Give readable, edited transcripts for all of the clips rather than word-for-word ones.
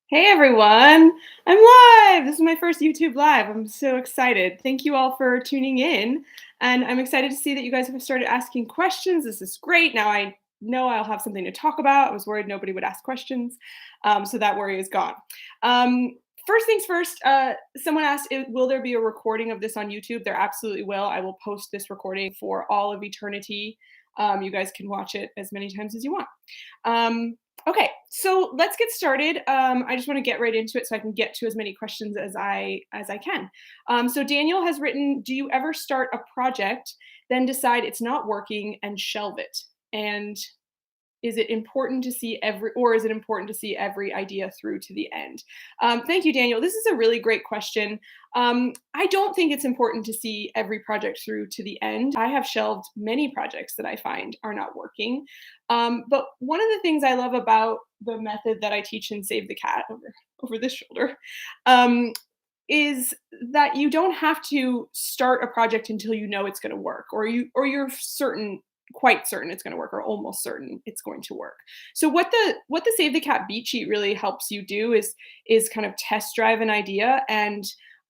Hey everyone, I'm live. This is my first YouTube live. I'm so excited. Thank you all for tuning in. And I'm excited to see that you guys have started asking questions. This is great. Now I know I'll have something to talk about. I was worried nobody would ask questions. So that worry is gone. First things first, someone asked, will there be a recording of this on YouTube? There absolutely will. I will post this recording for all of eternity. You guys can watch it as many times as you want. Okay, so let's get started. I just want to get right into it so I can get to as many questions as I can. So Daniel has written, do you ever start a project, then decide it's not working and shelve it? And is it important to see every idea through to the end? Thank you, Daniel. This is a really great question. I don't think it's important to see every project through to the end. I have shelved many projects that I find are not working. But one of the things I love about the method that I teach in Save the Cat over this shoulder um, is that you don't have to start a project until you know it's going to work, or you're quite certain it's going to work, or almost certain it's going to work. So what the Save the Cat beat sheet really helps you do is kind of test drive an idea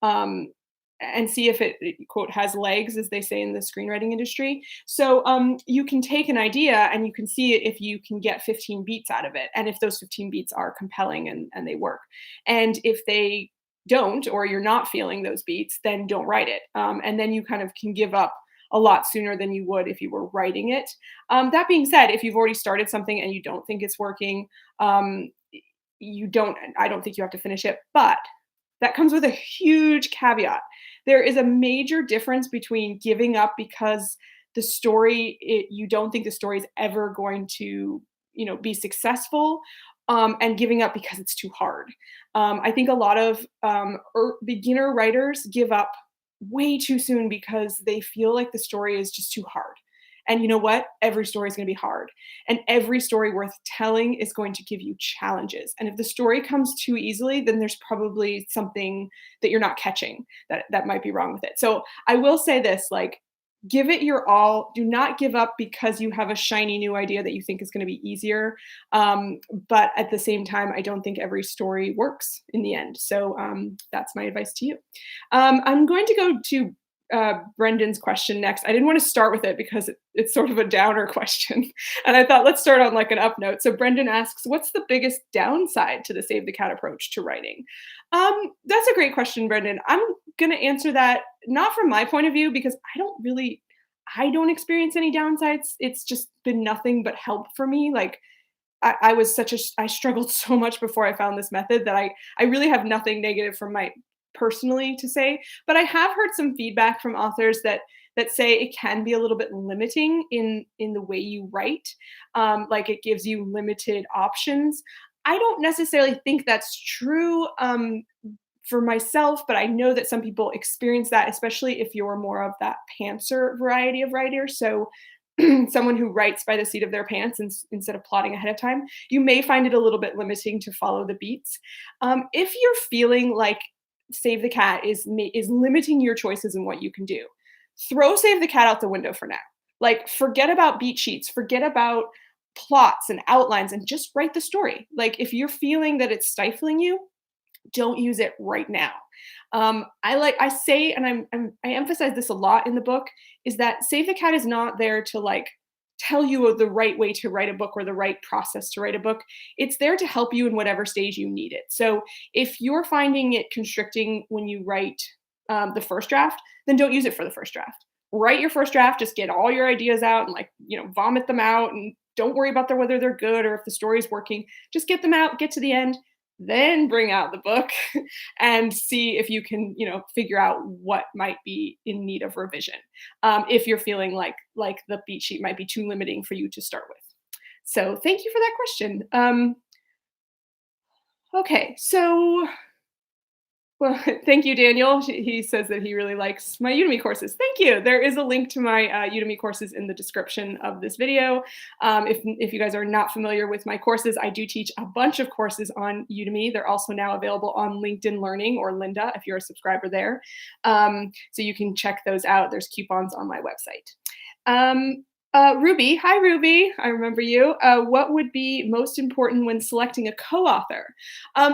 um and see if it quote has legs, as they say in the screenwriting industry. So you can take an idea and you can see if you can get 15 beats out of it, and if those 15 beats are compelling and they work. And if they don't, or you're not feeling those beats, then don't write it. And then you kind of can give up a lot sooner than you would if you were writing it. That being said, if you've already started something and you don't think it's working, I don't think you have to finish it. But that comes with a huge caveat. There is a major difference between giving up because you don't think the story is ever going to, be successful, and giving up because it's too hard. I think a lot of beginner writers give up way too soon because they feel like the story is just too hard. And you know what? Every story is going to be hard. And every story worth telling is going to give you challenges. And if the story comes too easily, then there's probably something that you're not catching that might be wrong with it. So I will say this, like, give it your all. Do not give up because you have a shiny new idea that you think is going to be easier. But at the same time, I don't think every story works in the end. So that's my advice to you. I'm going to go to Brendan's question next. I didn't want to start with it because it's sort of a downer question. And I thought, let's start on like an up note. So Brendan asks, what's the biggest downside to the Save the Cat approach to writing? That's a great question, Brendan. I'm going to answer that not from my point of view, because I don't experience any downsides. It's just been nothing but help for me. Like, I struggled so much before I found this method that I really have nothing negative from my personally to say. But I have heard some feedback from authors that say it can be a little bit limiting in the way you write. Like, it gives you limited options. I don't necessarily think that's true for myself, but I know that some people experience that, especially if you're more of that pantser variety of writer. So someone who writes by the seat of their pants instead of plotting ahead of time, you may find it a little bit limiting to follow the beats. If you're feeling like Save the Cat is limiting your choices and what you can do, throw Save the Cat out the window for now. Like, forget about beat sheets, forget about plots and outlines, and just write the story. Like, if you're feeling that it's stifling you, don't use it right now. I say, and I emphasize this a lot in the book, is that Save the Cat is not there to like tell you the right way to write a book or the right process to write a book. It's there to help you in whatever stage you need it. So if you're finding it constricting when you write the first draft, then don't use it for the first draft. Write your first draft, just get all your ideas out and, like, vomit them out, and don't worry about whether they're good or if the story's working. Just get them out, get to the end, then bring out the book and see if you can, figure out what might be in need of revision. If you're feeling like the beat sheet might be too limiting for you to start with. So thank you for that question. Okay, so well, thank you, Daniel. He says that he really likes my Udemy courses. Thank you. There is a link to my Udemy courses in the description of this video. If you guys are not familiar with my courses, I do teach a bunch of courses on Udemy. They're also now available on LinkedIn Learning, or Lynda, if you're a subscriber there. So you can check those out. There's coupons on my website. Ruby, hi Ruby, I remember you. What would be most important when selecting a co-author?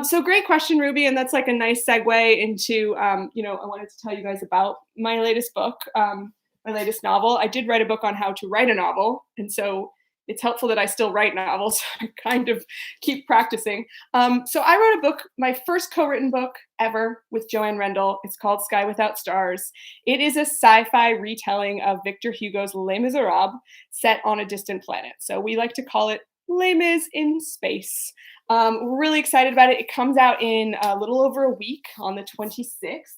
So great question, Ruby, and that's like a nice segue into, I wanted to tell you guys about my latest book, my latest novel. I did write a book on how to write a novel, and so it's helpful that I still write novels. I kind of keep practicing. So I wrote a book, my first co-written book ever with Joanne Rendell. It's called Sky Without Stars. It is a sci-fi retelling of Victor Hugo's Les Misérables set on a distant planet. So we like to call it Les Mis in space. We're really excited about it. It comes out in a little over a week on the 26th.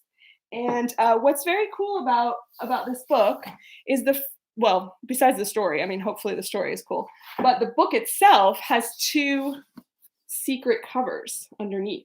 And what's very cool about this book is well, besides the story, I mean, hopefully the story is cool, but the book itself has two secret covers underneath.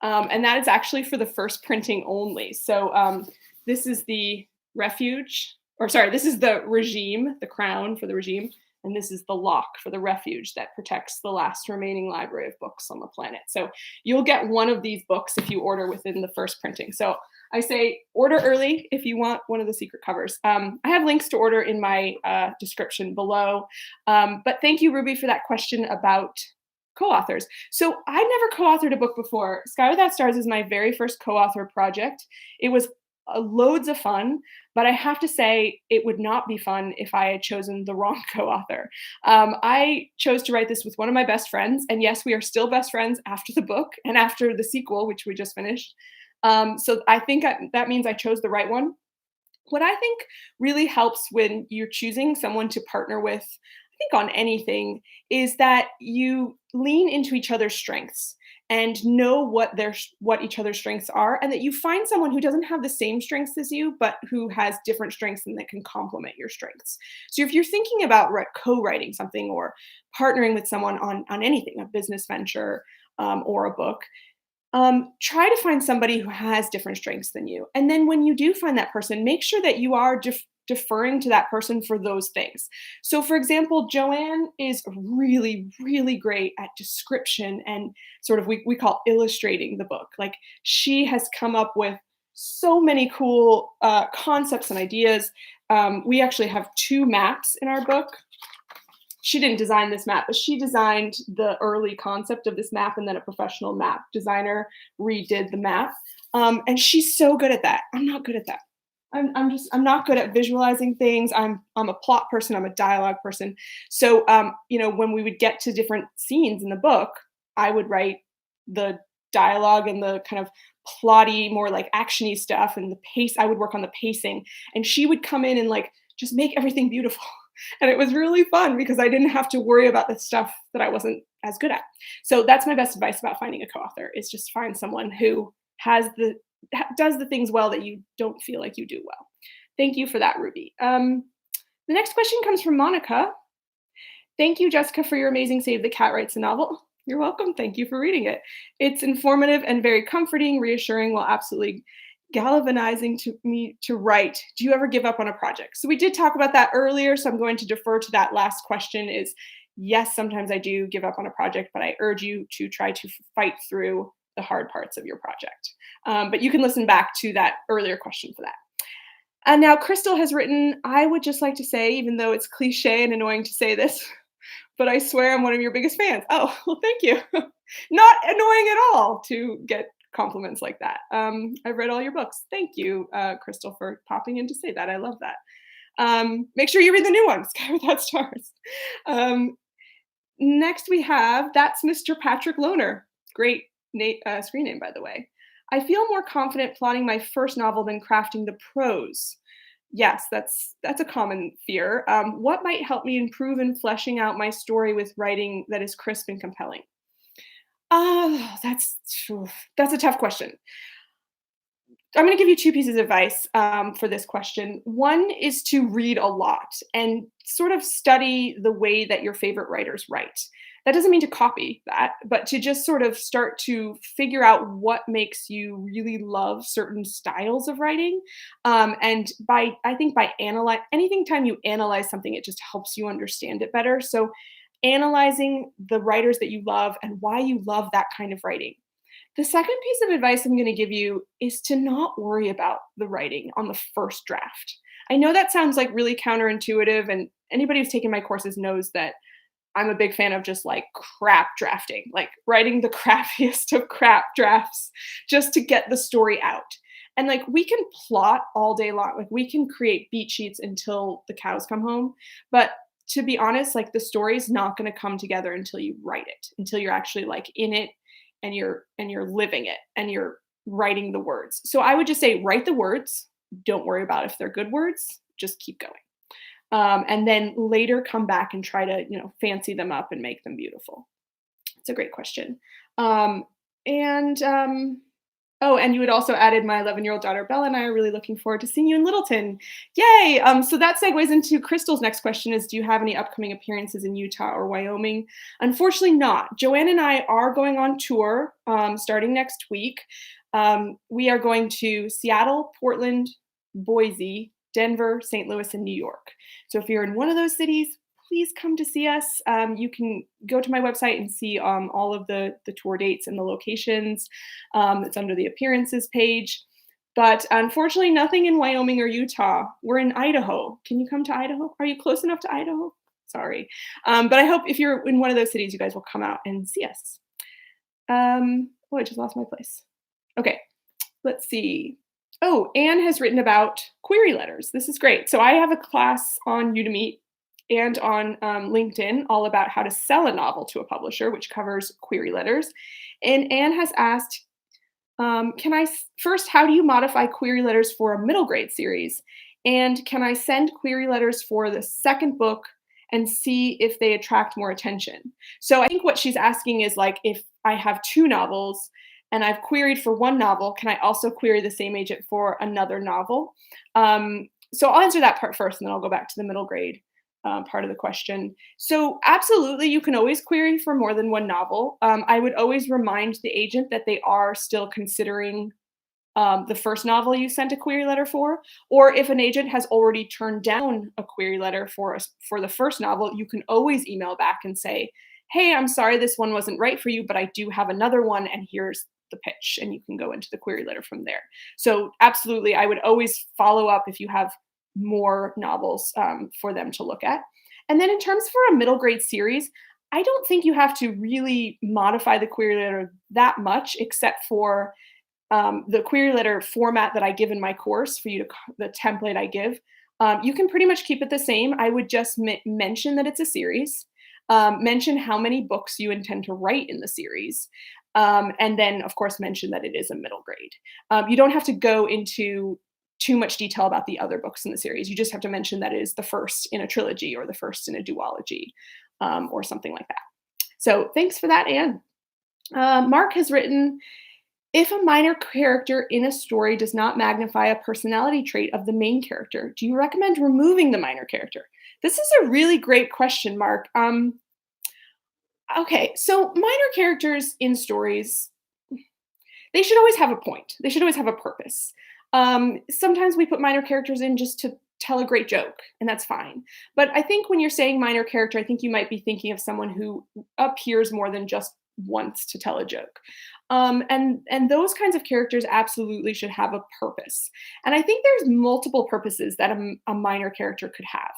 And that is actually for the first printing only. So this is the refuge, or sorry, this is the regime, the crown for the regime, and this is the lock for the refuge that protects the last remaining library of books on the planet. So you'll get one of these books if you order within the first printing. So I say order early if you want one of the secret covers. I have links to order in my description below. But thank you, Ruby, for that question about co-authors. So I never co-authored a book before. Sky Without Stars is my very first co-author project. It was loads of fun, but I have to say it would not be fun if I had chosen the wrong co-author. I chose to write this with one of my best friends, and yes, we are still best friends after the book and after the sequel, which we just finished. So I think that means I chose the right one. What I think really helps when you're choosing someone to partner with, I think on anything, is that you lean into each other's strengths and know what each other's strengths are, and that you find someone who doesn't have the same strengths as you, but who has different strengths and that can complement your strengths. So if you're thinking about co-writing something or partnering with someone on anything, a business venture or a book, try to find somebody who has different strengths than you. And then when you do find that person, make sure that you are deferring to that person for those things. So, for example, Joanne is really, really great at description and sort of we call illustrating the book. Like she has come up with so many cool concepts and ideas. We actually have two maps in our book. She didn't design this map, but she designed the early concept of this map, and then a professional map designer redid the map. And she's so good at that. I'm not good at that. I'm not good at visualizing things. I'm a plot person. I'm a dialogue person. So when we would get to different scenes in the book, I would write the dialogue and the kind of plotty, more like actiony stuff, and the pace. I would work on the pacing, and she would come in and like just make everything beautiful. And it was really fun because I didn't have to worry about the stuff that I wasn't as good at. So that's my best advice about finding a co-author, is just find someone who does the things well that you don't feel like you do well. Thank you for that, Ruby. The next question comes from Monika. Thank you, Jessica, for your amazing Save the Cat Writes a Novel. You're welcome. Thank you for reading it. It's informative and very comforting, reassuring, while absolutely galvanizing to me to write. Do you ever give up on a project? So we did talk about that earlier, so I'm going to defer to that last question. Is yes, sometimes I do give up on a project, but I urge you to try to fight through the hard parts of your project. But you can listen back to that earlier question for that. And now Crystal has written, I would just like to say, even though it's cliche and annoying to say this, but I swear I'm one of your biggest fans. Oh, well, thank you. Not annoying at all to get compliments like that. I've read all your books. Thank you, Crystal, for popping in to say that. I love that. Make sure you read the new one, Sky Without Stars. Next we have, that's Mr. Patrick Loner. Great screen name, by the way. I feel more confident plotting my first novel than crafting the prose. Yes, that's a common fear. What might help me improve in fleshing out my story with writing that is crisp and compelling? Oh, that's a tough question. I'm going to give you two pieces of advice for this question. One is to read a lot and sort of study the way that your favorite writers write. That doesn't mean to copy that, but to just sort of start to figure out what makes you really love certain styles of writing. And I think by anything time you analyze something, it just helps you understand it better. So analyzing the writers that you love and why you love that kind of writing. The second piece of advice I'm going to give you is to not worry about the writing on the first draft. I know that sounds like really counterintuitive, and anybody who's taken my courses knows that I'm a big fan of just like crap drafting, like writing the crappiest of crap drafts just to get the story out. And like we can plot all day long, like we can create beat sheets until the cows come home. But to be honest, like the story's not going to come together until you write it, until you're actually like in it and you're living it and you're writing the words. So I would just say write the words. Don't worry about if they're good words. Just keep going. And then later come back and try to, fancy them up and make them beautiful. It's a great question. And Oh, and you had also added my 11-year-old daughter Bella and I are really looking forward to seeing you in Littleton. Yay! So that segues into Crystal's next question is, do you have any upcoming appearances in Utah or Wyoming? Unfortunately not. Joanne and I are going on tour starting next week. We are going to Seattle, Portland, Boise, Denver, St. Louis, and New York. So if you're in one of those cities, please come to see us. You can go to my website and see all of the tour dates and the locations. It's under the appearances page. But unfortunately, nothing in Wyoming or Utah. We're in Idaho. Can you come to Idaho? Are you close enough to Idaho? Sorry. But I hope if you're in one of those cities, you guys will come out and see us. I just lost my place. Okay, let's see. Oh, Anne has written about query letters. This is great. So I have a class on Udemy and on LinkedIn all about how to sell a novel to a publisher, which covers query letters. And Anne has asked, first, how do you modify query letters for a middle grade series? And can I send query letters for the second book and see if they attract more attention? So I think what she's asking is like, if I have two novels and I've queried for one novel, can I also query the same agent for another novel? So I'll answer that part first, and then I'll go back to the middle grade part of the question. So absolutely, you can always query for more than one novel. I would always remind the agent that they are still considering the first novel you sent a query letter for, or if an agent has already turned down a query letter for the first novel, you can always email back and say, hey, I'm sorry this one wasn't right for you, but I do have another one, and here's the pitch, and you can go into the query letter from there. So absolutely, I would always follow up if you have more novels for them to look at. And then in terms for a middle grade series, I don't think you have to really modify the query letter that much, except for the query letter format that I give in my course for you to, the template I give. You can pretty much keep it the same. I would just mention that it's a series, mention how many books you intend to write in the series, and then, of course, mention that it is a middle grade. You don't have to go into too much detail about the other books in the series. You just have to mention that it is the first in a trilogy or the first in a duology, or something like that. So thanks for that, Anne. Mark has written, if a minor character in a story does not magnify a personality trait of the main character, do you recommend removing the minor character? This is a really great question, Mark. Okay, so minor characters in stories, they should always have a point. They should always have a purpose. Sometimes we put minor characters in just to tell a great joke, and that's fine. But I think when you're saying minor character, I think you might be thinking of someone who appears more than just once to tell a joke. And those kinds of characters absolutely should have a purpose. And I think there's multiple purposes that a minor character could have.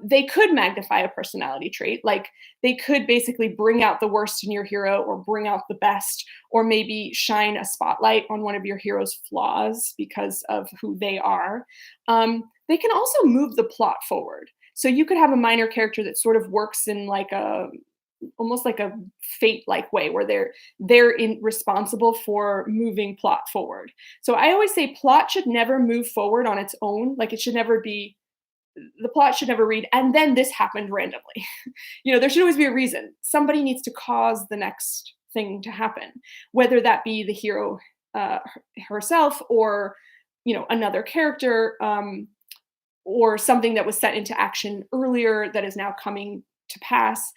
They could magnify a personality trait, like they could basically bring out the worst in your hero or bring out the best, or maybe shine a spotlight on one of your hero's flaws because of who they are. They can also move the plot forward. So you could have a minor character that sort of works in like almost like a fate-like way where they're responsible for moving plot forward. So I always say plot should never move forward on its own. Like it should never be, the plot should never read, and then this happened randomly. There should always be a reason. Somebody needs to cause the next thing to happen, whether that be the hero herself, or another character, or something that was set into action earlier that is now coming to pass.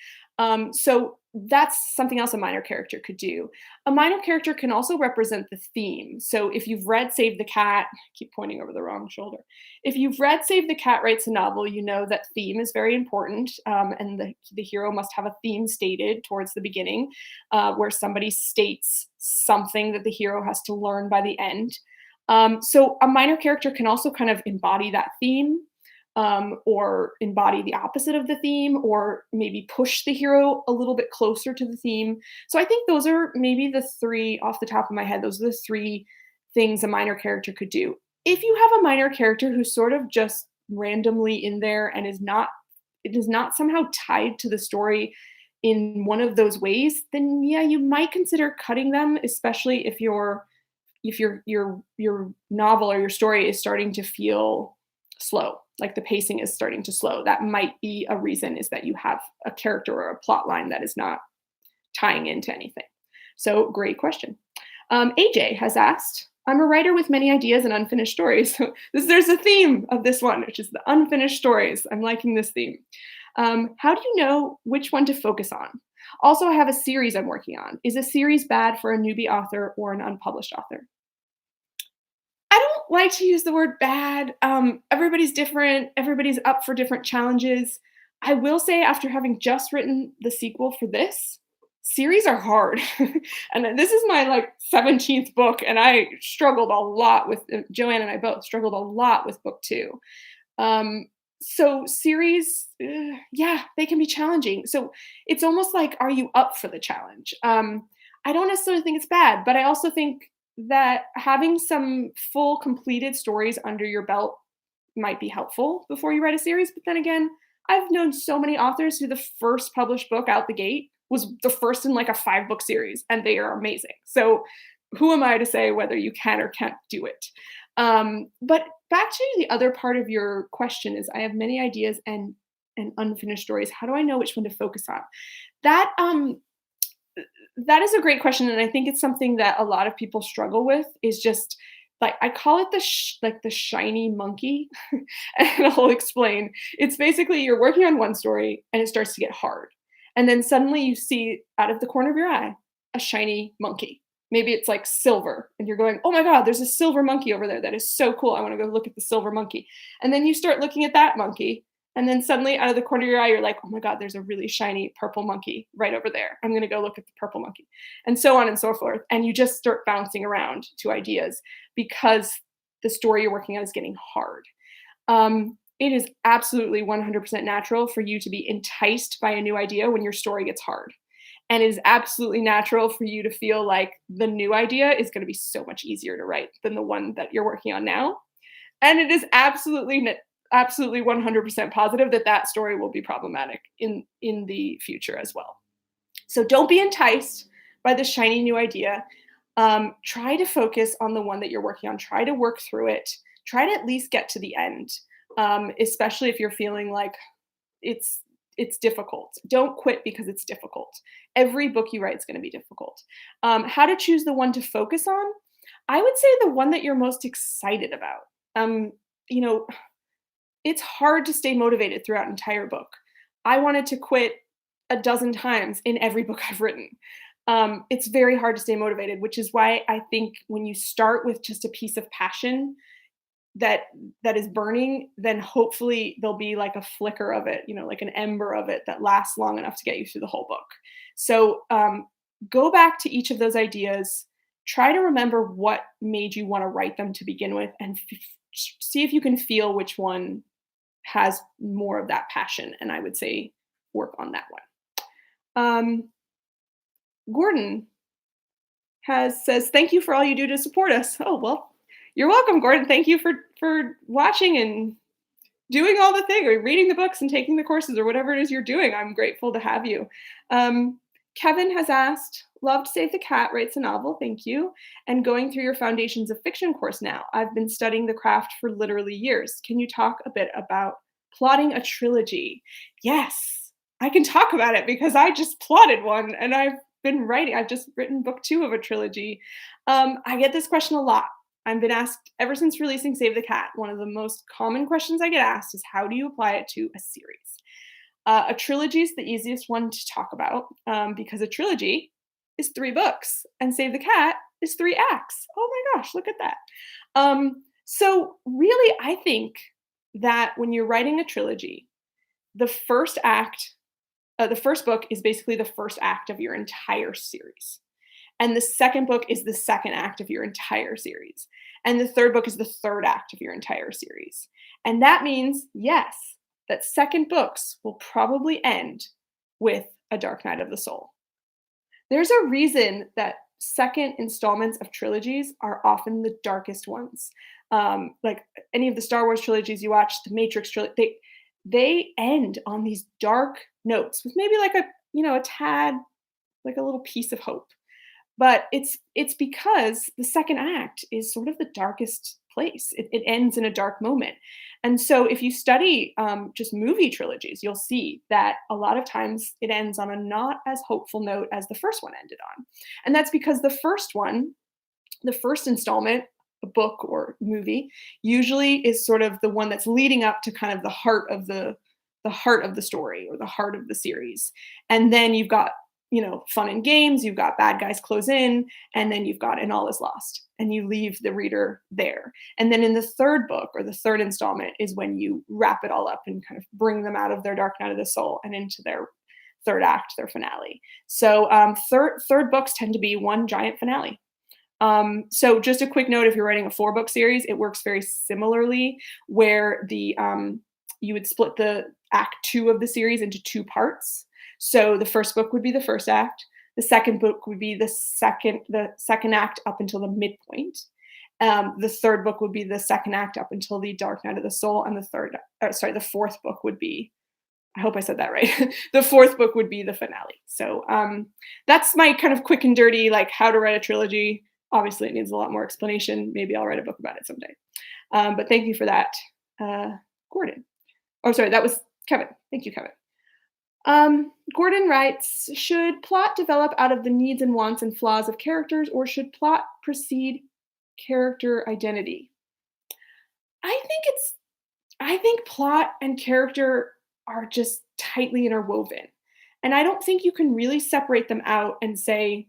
So that's something else a minor character could do. A minor character can also represent the theme. So if you've read Save the Cat, I keep pointing over the wrong shoulder. If you've read Save the Cat Writes a Novel, you know that theme is very important. And the hero must have a theme stated towards the beginning, where somebody states something that the hero has to learn by the end. So a minor character can also kind of embody that theme, or embody the opposite of the theme, or maybe push the hero a little bit closer to the theme. So I think those are maybe the three off the top of my head. Those are the three things a minor character could do. If you have a minor character who's sort of just randomly in there and it is not somehow tied to the story in one of those ways, then yeah, you might consider cutting them, especially if your novel or your story is starting to feel slow, like the pacing is starting to slow. That might be a reason, is that you have a character or a plot line that is not tying into anything. So great question. AJ has asked, I'm a writer with many ideas and unfinished stories. So there's a theme of this one, which is the unfinished stories. I'm liking this theme. How do you know which one to focus on? Also, I have a series I'm working on. Is a series bad for a newbie author or an unpublished author? I don't like to use the word bad. Everybody's different. Everybody's up for different challenges. I will say, after having just written the sequel for this, series are hard. And this is my like 17th book, and I struggled a lot with Joanne and I both struggled a lot with book two. So series, yeah, they can be challenging. So it's almost like, are you up for the challenge? I don't necessarily think it's bad, but I also think that having some full completed stories under your belt might be helpful before you write a series. But then again, I've known so many authors who the first published book out the gate was the first in like a 5-book series, and they are amazing. So who am I to say whether you can or can't do it? But back to the other part of your question is, I have many ideas and unfinished stories. How do I know which one to focus on? That that is a great question, and I think it's something that a lot of people struggle with. Is just like, I call it like the shiny monkey, and I'll explain. It's basically, you're working on one story and it starts to get hard, and then suddenly you see out of the corner of your eye a shiny monkey. Maybe it's like silver, and you're going, "Oh my god, there's a silver monkey over there. That is so cool. I want to go look at the silver monkey." And then you start looking at that monkey, and then suddenly out of the corner of your eye, you're like, "Oh my god, there's a really shiny purple monkey right over there. I'm going to go look at the purple monkey." And so on and so forth. And you just start bouncing around to ideas because the story you're working on is getting hard. It is absolutely 100% natural for you to be enticed by a new idea when your story gets hard. And it is absolutely natural for you to feel like the new idea is going to be so much easier to write than the one that you're working on now. And it is absolutely 100% positive that that story will be problematic in the future as well. So don't be enticed by the shiny new idea. Try to focus on the one that you're working on. Try to work through it. Try to at least get to the end, especially if you're feeling like it's it's difficult. Don't quit because it's difficult. Every book you write is going to be difficult. How to choose the one to focus on? I would say the one that you're most excited about. Um, you know, it's hard to stay motivated throughout an entire book. I wanted to quit a dozen times in every book I've written. It's very hard to stay motivated, which is why I think when you start with just a piece of passion that that is burning, then hopefully there'll be like a flicker of it, like an ember of it that lasts long enough to get you through the whole book. So go back to each of those ideas, try to remember what made you want to write them to begin with, and see if you can feel which one has more of that passion. And I would say work on that one. Gordon says, thank you for all you do to support us. Oh, well, you're welcome, Gordon. Thank you for watching and doing all the thing, or reading the books and taking the courses, or whatever it is you're doing. I'm grateful to have you. Kevin has asked, loved Save the Cat, writes a novel, thank you, and going through your Foundations of Fiction course now. I've been studying the craft for literally years. Can you talk a bit about plotting a trilogy? Yes, I can talk about it because I just plotted one, and I've just written book 2 of a trilogy. I get this question a lot. I've been asked ever since releasing Save the Cat. One of the most common questions I get asked is, how do you apply it to a series? A trilogy is the easiest one to talk about, because a trilogy is 3 books, and Save the Cat is 3 acts. Oh my gosh, look at that. So really, I think that when you're writing a trilogy, the first book is basically the first act of your entire series. And the second book is the second act of your entire series. And the third book is the third act of your entire series. And that means, yes, that second books will probably end with a Dark Night of the Soul. There's a reason that second installments of trilogies are often the darkest ones. Like any of the Star Wars trilogies you watch, the Matrix trilogy, they end on these dark notes with maybe like a tad, like a little piece of hope. But it's because the second act is sort of the darkest place. It ends in a dark moment. And so if you study just movie trilogies, you'll see that a lot of times it ends on a not as hopeful note as the first one ended on. And that's because the first one, the first installment, a book or movie, usually is sort of the one that's leading up to kind of the heart of the story or the heart of the series. And then you've got fun and games, you've got bad guys close in, and then you've got and all is lost. And you leave the reader there. And then in the third book or the third installment is when you wrap it all up and kind of bring them out of their dark night of the soul and into their third act, their finale. So third books tend to be one giant finale. So just a quick note, if you're writing a 4-book series, it works very similarly where you would split the act 2 of the series into 2 parts. So the first book would be the first act. The second book would be the second act up until the midpoint. The third book would be the second act up until the Dark Night of the Soul, and the fourth book would be. I hope I said that right. The fourth book would be the finale. So that's my kind of quick and dirty, like how to write a trilogy. Obviously, it needs a lot more explanation. Maybe I'll write a book about it someday. But thank you for that, Gordon. Oh, sorry, that was Kevin. Thank you, Kevin. Gordon writes, should plot develop out of the needs and wants and flaws of characters, or should plot precede character identity? I think plot and character are just tightly interwoven. And I don't think you can really separate them out and say,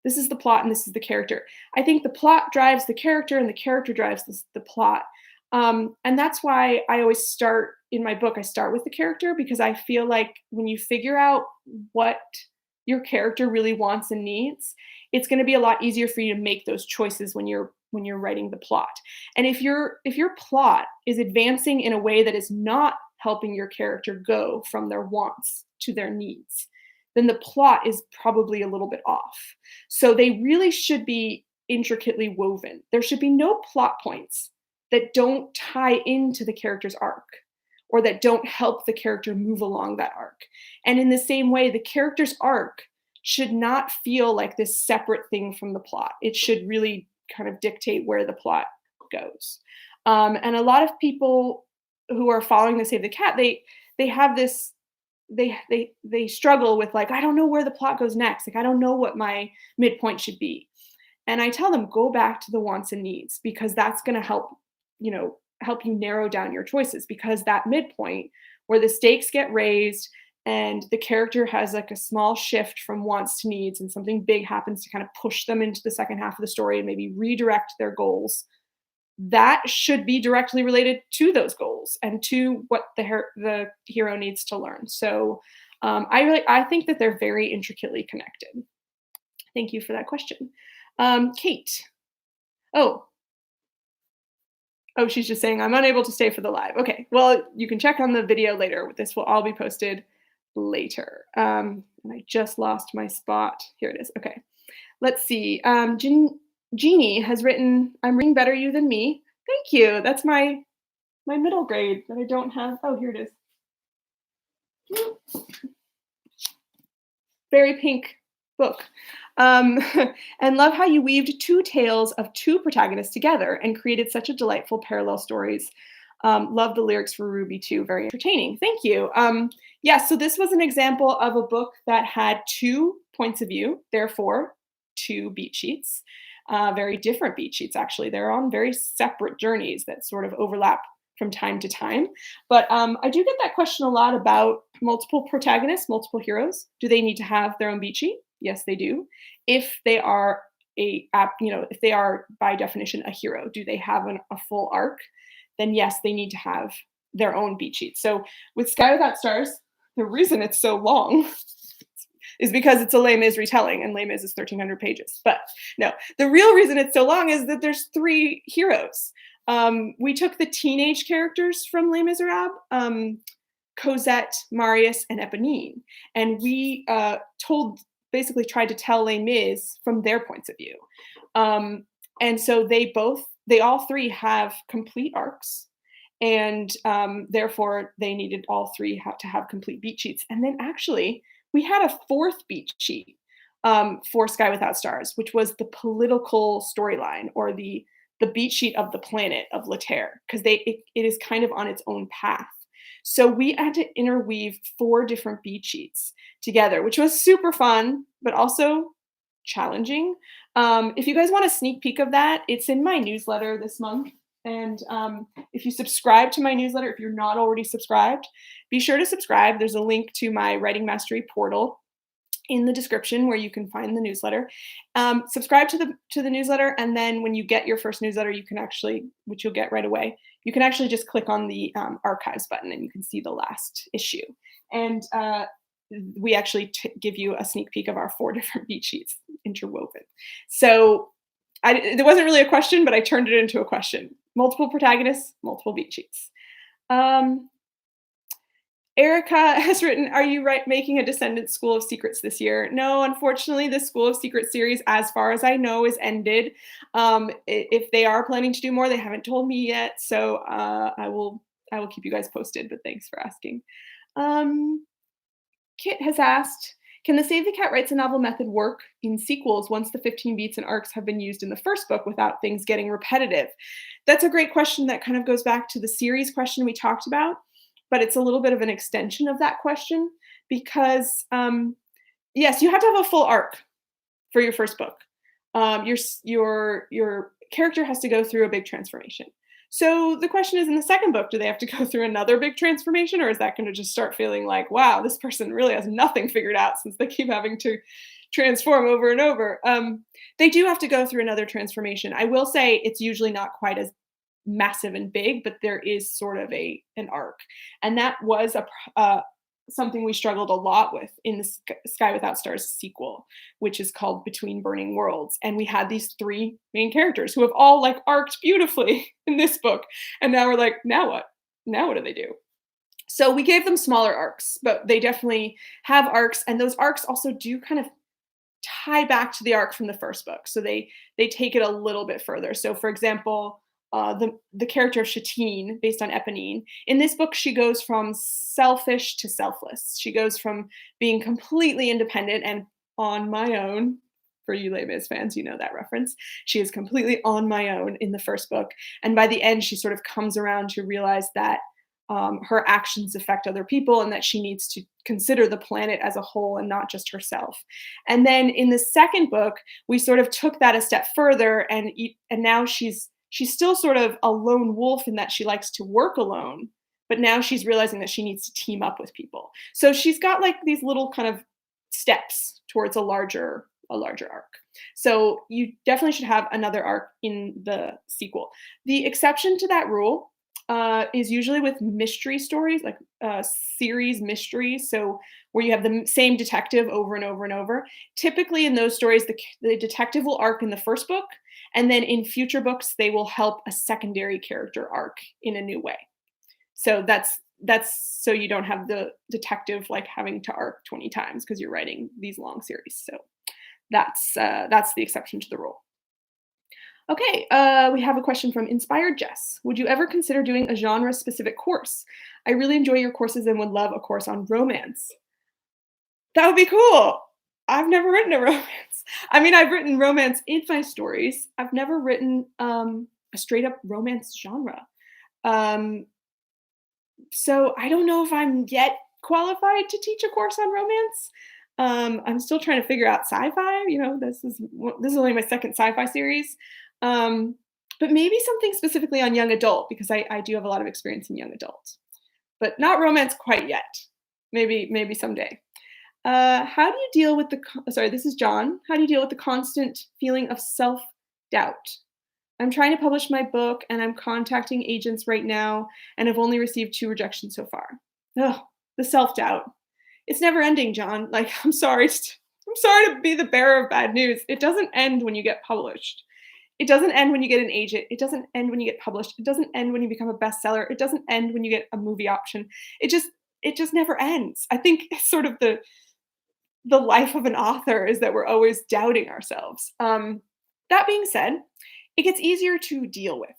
this is the plot and this is the character. I think the plot drives the character and the character drives the plot. And that's why I always start in my book, I start with the character, because I feel like when you figure out what your character really wants and needs, it's going to be a lot easier for you to make those choices when you're writing the plot. And if your plot is advancing in a way that is not helping your character go from their wants to their needs, then the plot is probably a little bit off. So they really should be intricately woven. There should be no plot points that don't tie into the character's arc or that don't help the character move along that arc. And in the same way, the character's arc should not feel like this separate thing from the plot. It should really kind of dictate where the plot goes. And a lot of people who are following the Save the Cat, they have this, they struggle with like, I don't know where the plot goes next. Like, I don't know what my midpoint should be. And I tell them, go back to the wants and needs, because that's going to help you narrow down your choices, because that midpoint where the stakes get raised and the character has like a small shift from wants to needs and something big happens to kind of push them into the second half of the story and maybe redirect their goals, that should be directly related to those goals and to what the hero needs to learn. So I think that they're very intricately connected. Thank you for that question. Kate. Oh, she's just saying, I'm unable to stay for the live. Okay, well, you can check on the video later. This will all be posted later. And I just lost my spot. Here it is. Okay, let's see. Jeannie has written, I'm reading Better You Than Me. Thank you. That's my middle grade that I don't have. Oh, here it is. Very pink book. And love how you weaved 2 tales of 2 protagonists together and created such a delightful parallel stories. Love the lyrics for Ruby too, very entertaining. Thank you. So this was an example of a book that had 2 points of view, therefore 2 beat sheets, very different beat sheets actually. They're on very separate journeys that sort of overlap from time to time. But I do get that question a lot about multiple protagonists, multiple heroes. Do they need to have their own beat sheet? Yes, they do. If they are if they are by definition a hero, do they have a full arc? Then yes, they need to have their own beat sheet. So with Sky Without Stars, the reason it's so long, is because it's a Les Mis retelling, and Les Mis is 1,300 pages. But no, the real reason it's so long is that there's three heroes. We took the teenage characters from Les Misérables, Cosette, Marius, and Eponine, and we basically tried to tell Les Mis from their points of view. And so they all three have complete arcs, and therefore they needed all three to have complete beat sheets. And then actually, we had a fourth beat sheet for Sky Without Stars, which was the political storyline, or the beat sheet of the planet of Laterre, because it is kind of on its own path. So we had to interweave 4 different beat sheets together, which was super fun, but also challenging. If you guys want a sneak peek of that, it's in my newsletter this month. And if you subscribe to my newsletter, if you're not already subscribed, be sure to subscribe. There's a link to my Writing Mastery portal in the description where you can find the newsletter. Subscribe to the newsletter, and then when you get your first newsletter, you can actually, which you'll get right away, you can actually just click on the archives button, and you can see the last issue. And we actually give you a sneak peek of our 4 different beat sheets interwoven. So there wasn't really a question, but I turned it into a question. Multiple protagonists, multiple beat sheets. Erica has written, are you making a Descendants School of Secrets this year? No, unfortunately, the School of Secrets series, as far as I know, is ended. If they are planning to do more, they haven't told me yet. So I will keep you guys posted, but thanks for asking. Kit has asked, can the Save the Cat Writes a Novel method work in sequels once the 15 beats and arcs have been used in the first book without things getting repetitive? That's a great question that kind of goes back to the series question we talked about, but it's a little bit of an extension of that question because, yes, you have to have a full arc for your first book. Your character has to go through a big transformation. So the question is, in the second book, do they have to go through another big transformation, or is that going to just start feeling like, wow, this person really has nothing figured out since they keep having to transform over and over? They do have to go through another transformation. I will say it's usually not quite as massive and big, but there is sort of an arc. And that was something we struggled a lot with in the Sky Without Stars sequel, which is called Between Burning Worlds. And we had these 3 main characters who have all like arced beautifully in this book. And now we're like, now what? Now what do they do? So we gave them smaller arcs, but they definitely have arcs. And those arcs also do kind of tie back to the arc from the first book. So they take it a little bit further. So for example, the character of Chatine, based on Eponine, in this book, she goes from selfish to selfless. She goes from being completely independent and on my own. For you Les Mis fans, you know that reference. She is completely on my own in the first book. And by the end, she sort of comes around to realize that her actions affect other people and that she needs to consider the planet as a whole and not just herself. And then in the second book, we sort of took that a step further, and now she's still sort of a lone wolf in that she likes to work alone, but now she's realizing that she needs to team up with people. So she's got like these little kind of steps towards a larger arc. So you definitely should have another arc in the sequel. The exception to that rule is usually with mystery stories, like series mysteries. So where you have the same detective over and over and over. Typically in those stories, the detective will arc in the first book, and then in future books, they will help a secondary character arc in a new way. So that's so you don't have the detective like having to arc 20 times because you're writing these long series. So that's the exception to the rule. Okay, we have a question from Inspired Jess. Would you ever consider doing a genre-specific course? I really enjoy your courses and would love a course on romance. That would be cool. I've never written a romance. I mean, I've written romance in my stories. I've never written a straight-up romance genre. So I don't know if I'm yet qualified to teach a course on romance. I'm still trying to figure out sci-fi. You know, this is only my second sci-fi series. But maybe something specifically on young adult, because I do have a lot of experience in young adult, but not romance quite yet. Maybe someday. How do you deal with this is John. How do you deal with the constant feeling of self-doubt? I'm trying to publish my book and I'm contacting agents right now and have only received 2 rejections so far. Ugh, the self-doubt. It's never ending, John. Like, I'm sorry to be the bearer of bad news. It doesn't end when you get published. It doesn't end when you get an agent. It doesn't end when you get published. It doesn't end when you become a bestseller. It doesn't end when you get a movie option. It just it just never ends. I think it's sort of the life of an author is that we're always doubting ourselves. That being said, it gets easier to deal with,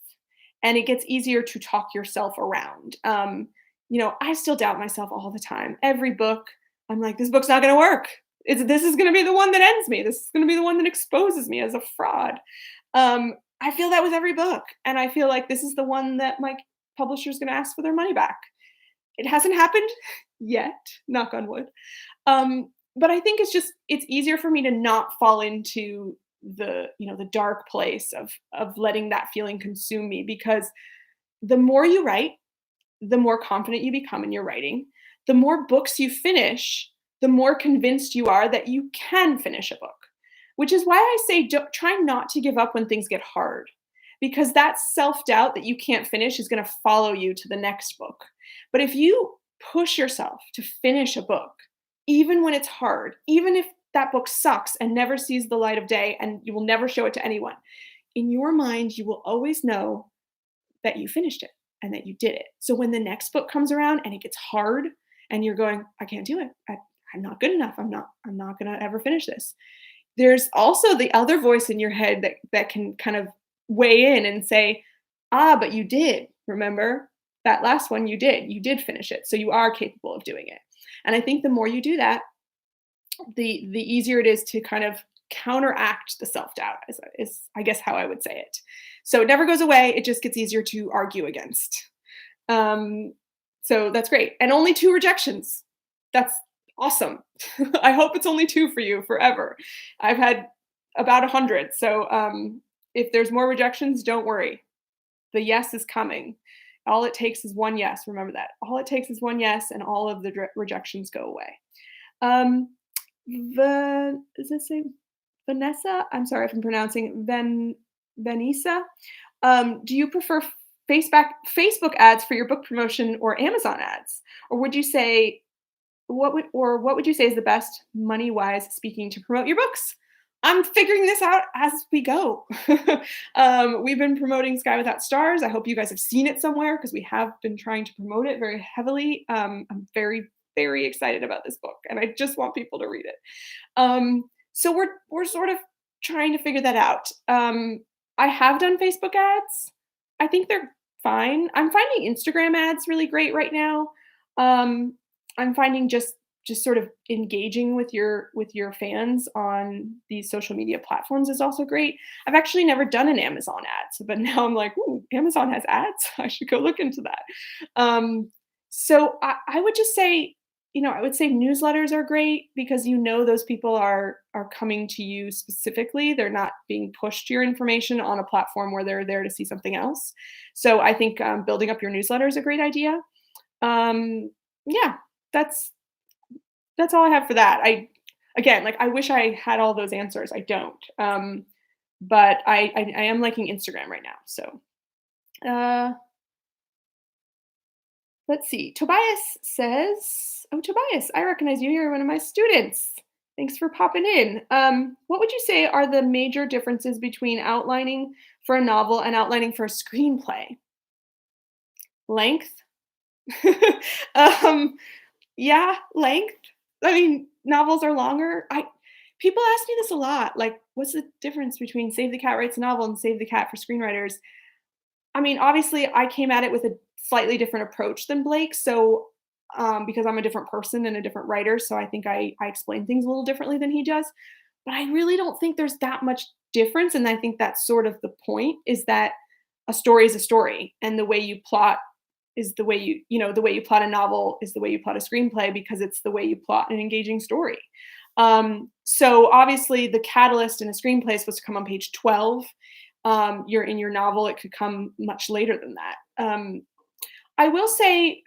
and it gets easier to talk yourself around. I still doubt myself all the time. Every book, I'm like, this book's not going to work. This is going to be the one that ends me. This is going to be the one that exposes me as a fraud. I feel that with every book, and I feel like this is the one that my publisher's going to ask for their money back. It hasn't happened yet, knock on wood. But I think it's easier for me to not fall into the dark place of letting that feeling consume me, because the more you write, the more confident you become in your writing. The more books you finish, the more convinced you are that you can finish a book. Which is why I say try not to give up when things get hard, because that self-doubt that you can't finish is going to follow you to the next book. But if you push yourself to finish a book, even when it's hard, even if that book sucks and never sees the light of day and you will never show it to anyone, in your mind, you will always know that you finished it and that you did it. So when the next book comes around and it gets hard and you're going, I can't do it. I'm not good enough. I'm not going to ever finish this. There's also the other voice in your head that can kind of weigh in and say, but you did. Remember that last one you did finish it. So you are capable of doing it. And I think the more you do that, the easier it is to kind of counteract the self-doubt is I guess how I would say it. So it never goes away. It just gets easier to argue against. So that's great. And only 2 rejections. That's awesome. I hope it's only 2 for you forever. I've had about 100. So if there's more rejections, don't worry. The yes is coming. All it takes is one yes. Remember that. All it takes is one yes, and all of the rejections go away. Does this say Vanessa? I'm sorry if I'm pronouncing Vanessa. Do you prefer Facebook ads for your book promotion or Amazon ads? Or would you say what would you say is the best money wise speaking to promote your books? I'm figuring this out as we go. We've been promoting Sky Without Stars. I hope you guys have seen it somewhere because we have been trying to promote it very heavily. I'm very, very excited about this book, and I just want people to read it. So we're sort of trying to figure that out. I have done Facebook ads. I think they're fine. I'm finding Instagram ads really great right now. I'm finding just sort of engaging with your fans on these social media platforms is also great. I've actually never done an Amazon ad, but now I'm like, ooh, Amazon has ads. I should go look into that. So I would just say, I would say newsletters are great because those people are coming to you specifically. They're not being pushed your information on a platform where they're there to see something else. So I think building up your newsletter is a great idea. Yeah, that's all I have for that. I wish I had all those answers. I don't. But I am liking Instagram right now. So let's see. Tobias says, "Oh, Tobias, I recognize you. You're one of my students. Thanks for popping in. What would you say are the major differences between outlining for a novel and outlining for a screenplay? Length? Yeah, length. I mean, novels are longer. People ask me this a lot. Like, what's the difference between Save the Cat Writes a Novel and Save the Cat for Screenwriters? I mean, obviously, I came at it with a slightly different approach than Blake. So, because I'm a different person and a different writer, so I think I explain things a little differently than he does. But I really don't think there's that much difference. And I think that's sort of the point is that a story is a story, and the way you plot is the way the way you plot a novel is the way you plot a screenplay because it's the way you plot an engaging story. So obviously the catalyst in a screenplay is supposed to come on page 12. You're in your novel, it could come much later than that. I will say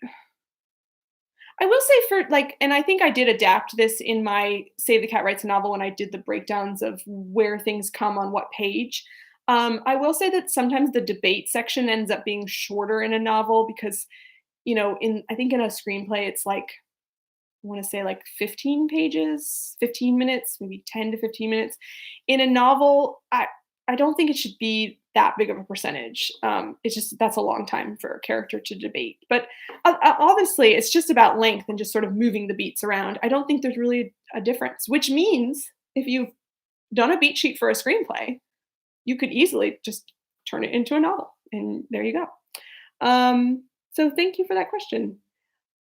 for and I think I did adapt this in my Save the Cat Writes a Novel when I did the breakdowns of where things come on what page. I will say that sometimes the debate section ends up being shorter in a novel because, I think in a screenplay it's like want to say like 15 pages, 15 minutes, maybe 10 to 15 minutes. In a novel, I don't think it should be that big of a percentage. It's just that's a long time for a character to debate. But obviously, it's just about length and just sort of moving the beats around. I don't think there's really a difference, which means if you've done a beat sheet for a screenplay, you could easily just turn it into a novel, and there you go. So thank you for that question.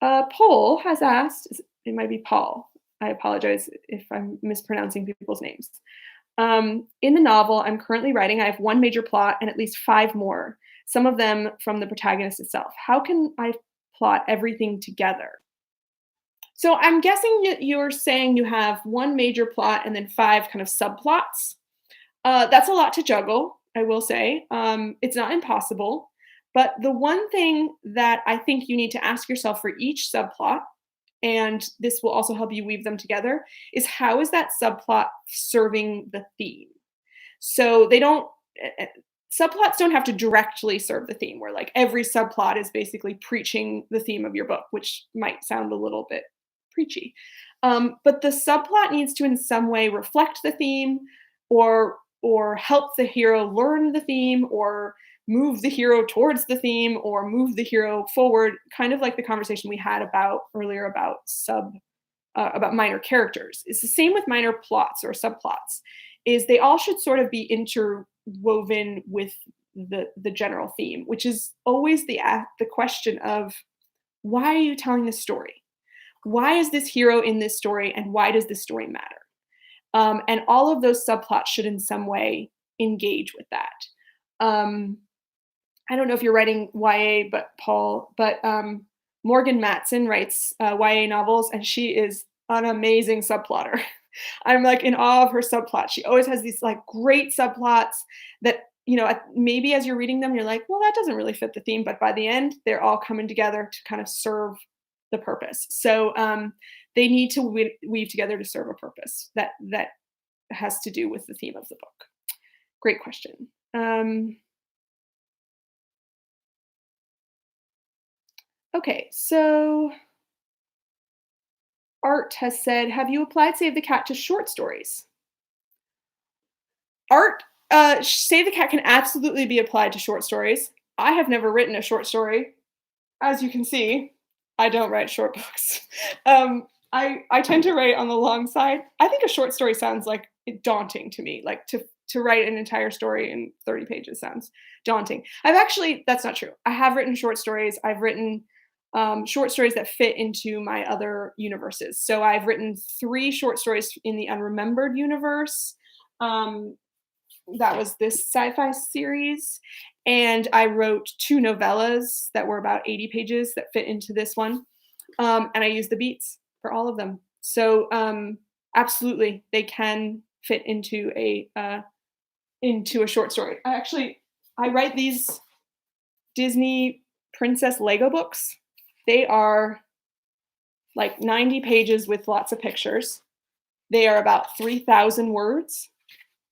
Paul has asked, it might be Paul. I apologize if I'm mispronouncing people's names. In the novel I'm currently writing, I have one major plot and at least five more, some of them from the protagonist itself. How can I plot everything together? So I'm guessing you're saying you have one major plot and then five kind of subplots. That's a lot to juggle, I will say. It's not impossible. But the one thing that I think you need to ask yourself for each subplot, and this will also help you weave them together, is how is that subplot serving the theme? So they don't, subplots don't have to directly serve the theme, where like every subplot is basically preaching the theme of your book, which might sound a little bit preachy. But the subplot needs to in some way reflect the theme, or help the hero learn the theme, or move the hero towards the theme, or move the hero forward, kind of like the conversation we had about earlier about minor characters. It's the same with minor plots or subplots, is they all should sort of be interwoven with the general theme, which is always the question of, why are you telling this story? Why is this hero in this story, and why does this story matter? And all of those subplots should in some way engage with that. I don't know if you're writing YA, but Paul, but Morgan Matson writes YA novels, and she is an amazing subplotter. I'm like in awe of her subplots. She always has these like great subplots that, maybe as you're reading them, you're like, well, that doesn't really fit the theme, but by the end, they're all coming together to kind of serve the purpose. So they need to weave together to serve a purpose that has to do with the theme of the book. Great question. Okay, so Art has said, have you applied Save the Cat to short stories? Art, Save the Cat can absolutely be applied to short stories. I have never written a short story. As you can see, I don't write short books. I tend to write on the long side. I think a short story sounds like daunting to me. Like to write an entire story in 30 pages sounds daunting. That's not true. I have written short stories. I've written short stories that fit into my other universes. So I've written 3 short stories in the Unremembered universe. That was this sci-fi series. And I wrote 2 novellas that were about 80 pages that fit into this one. And I used the beats for all of them. So absolutely, they can fit into a short story. I write these Disney princess Lego books. They are like 90 pages with lots of pictures. They are about 3,000 words.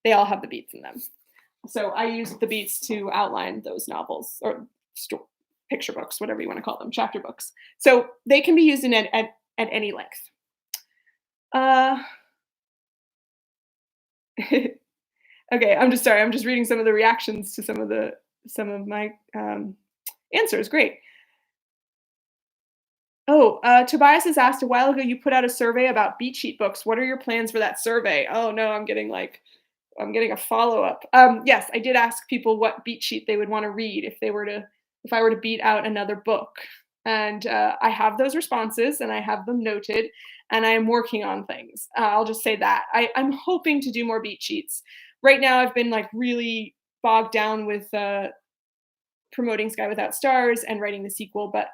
They all have the beats in them. So I use the beats to outline those novels or picture books, whatever you want to call them, chapter books. So they can be used at any length. Okay, I'm just sorry. I'm just reading some of the reactions to some of my answers. Great. Oh, Tobias has asked, a while ago you put out a survey about beat sheet books. What are your plans for that survey? Oh no, I'm getting a follow-up. Yes, I did ask people what beat sheet they would want to read if I were to beat out another book. And I have those responses and I have them noted, and I am working on things. I'll just say that. I'm hoping to do more beat sheets. Right now I've been like really bogged down with promoting Sky Without Stars and writing the sequel, but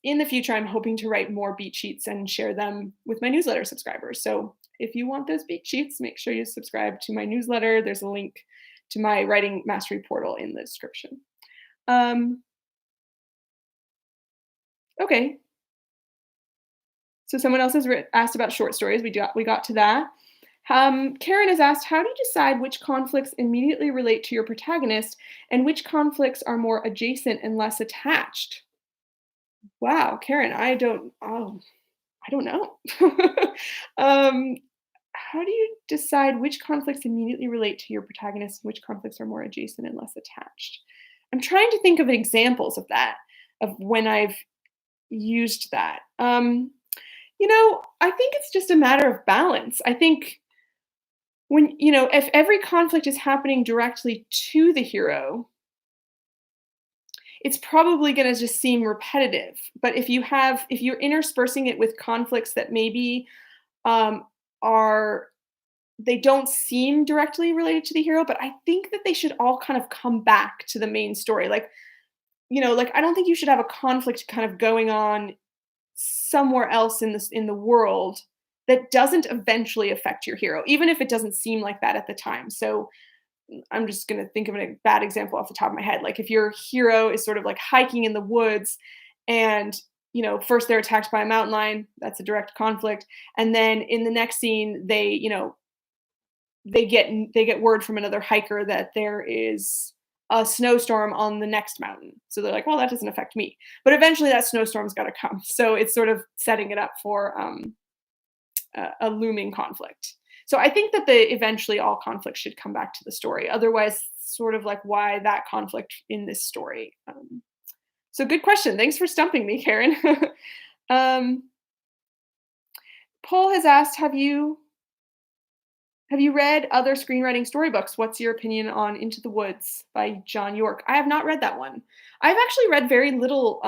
in the future I'm hoping to write more beat sheets and share them with my newsletter subscribers. So if you want those beat sheets, make sure you subscribe to my newsletter. There's a link to my writing mastery portal in the description. Okay. So someone else has asked about short stories. We got to that. Karen has asked, how do you decide which conflicts immediately relate to your protagonist and which conflicts are more adjacent and less attached? Wow, Karen, I don't know. um, how do you decide which conflicts immediately relate to your protagonist and which conflicts are more adjacent and less attached? I'm trying to think of examples of that, of when I've used that. I think it's just a matter of balance. I think if every conflict is happening directly to the hero, it's probably going to just seem repetitive. But if you're interspersing it with conflicts that maybe um, are they don't seem directly related to the hero, but I think that they should all kind of come back to the main story. Like I don't think you should have a conflict kind of going on somewhere else in the world that doesn't eventually affect your hero, even if it doesn't seem like that at the time. So I'm just going to think of a bad example off the top of my head. Like if your hero is sort of like hiking in the woods and first they're attacked by a mountain lion, that's a direct conflict. And then in the next scene, they get word from another hiker that there is a snowstorm on the next mountain. So they're like, well, that doesn't affect me. But eventually that snowstorm's got to come. So it's sort of setting it up for a looming conflict. So I think that eventually all conflicts should come back to the story. Otherwise, sort of like why that conflict in this story? So good question. Thanks for stumping me, Karen. um, Paul has asked, have you read other screenwriting storybooks? What's your opinion on Into the Woods by John York? I have not read that one. I've actually read very little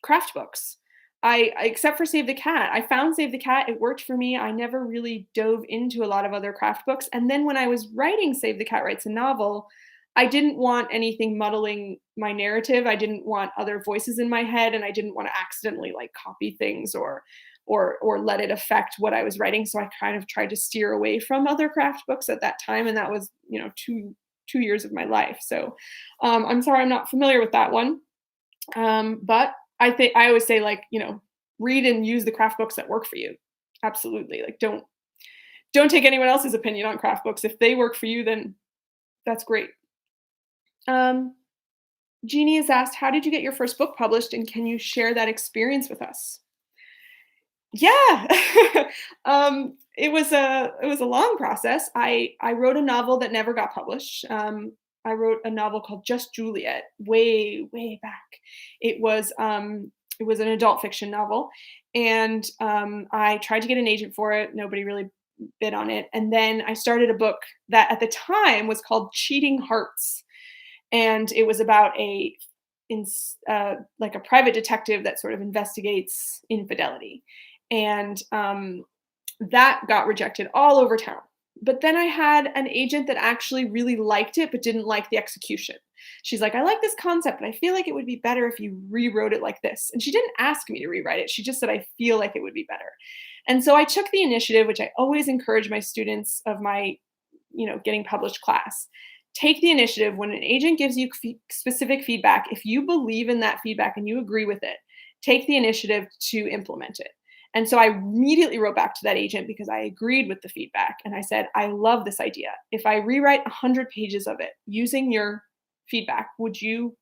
craft books. Except for Save the Cat. I found Save the Cat. It worked for me. I never really dove into a lot of other craft books. And then when I was writing Save the Cat Writes a Novel, I didn't want anything muddling my narrative. I didn't want other voices in my head, and I didn't want to accidentally like copy things or let it affect what I was writing. So I kind of tried to steer away from other craft books at that time, and that was 2 years of my life. So I'm sorry I'm not familiar with that one. But I always say, like, read and use the craft books that work for you. Absolutely. Like don't take anyone else's opinion on craft books. If they work for you, then that's great. Um, Jeannie has asked, how did you get your first book published, and can you share that experience with us? Yeah. It was a long process. I wrote a novel that never got published. I wrote a novel called Just Juliet way, way back. It was an adult fiction novel, and I tried to get an agent for it. Nobody really bid on it. And then I started a book that at the time was called Cheating Hearts, and it was about like a private detective that sort of investigates infidelity. And that got rejected all over town. But then I had an agent that actually really liked it, but didn't like the execution. She's like, I like this concept, but I feel like it would be better if you rewrote it like this. And she didn't ask me to rewrite it. She just said, I feel like it would be better. And so I took the initiative, which I always encourage my students of my, getting published class. Take the initiative when an agent gives you specific feedback. If you believe in that feedback and you agree with it, take the initiative to implement it. And so I immediately wrote back to that agent because I agreed with the feedback. And I said, I love this idea. If I rewrite 100 pages of it using your feedback, would you